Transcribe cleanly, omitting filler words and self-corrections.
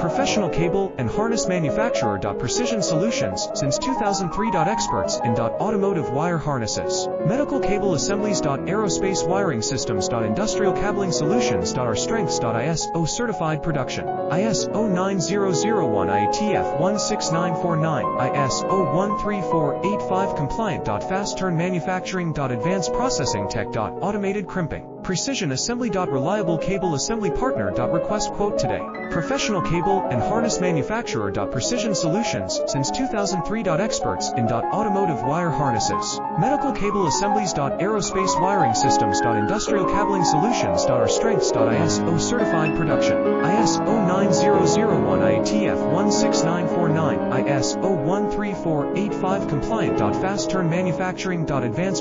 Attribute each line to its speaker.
Speaker 1: Professional cable and harness manufacturer. Precision Solutions, since 2003. Experts in automotive wire harnesses, medical cable assemblies. Aerospace wiring systems. Industrial cabling solutions. Our strengths. ISO certified production, ISO 9001 IATF 16949, ISO 13485 compliant. Fast turn manufacturing. Advanced processing tech. Automated crimping, precision assembly. Reliable cable assembly partner. Request quote today. Professional cable and harness manufacturer. Precision Solutions, since 2003. Experts in automotive wire harnesses, medical cable assemblies. Aerospace wiring systems. Industrial cabling solutions. Our strengths. ISO certified production, ISO 9001 IATF 16949, ISO 13485 compliant. Fast turn manufacturing. Advanced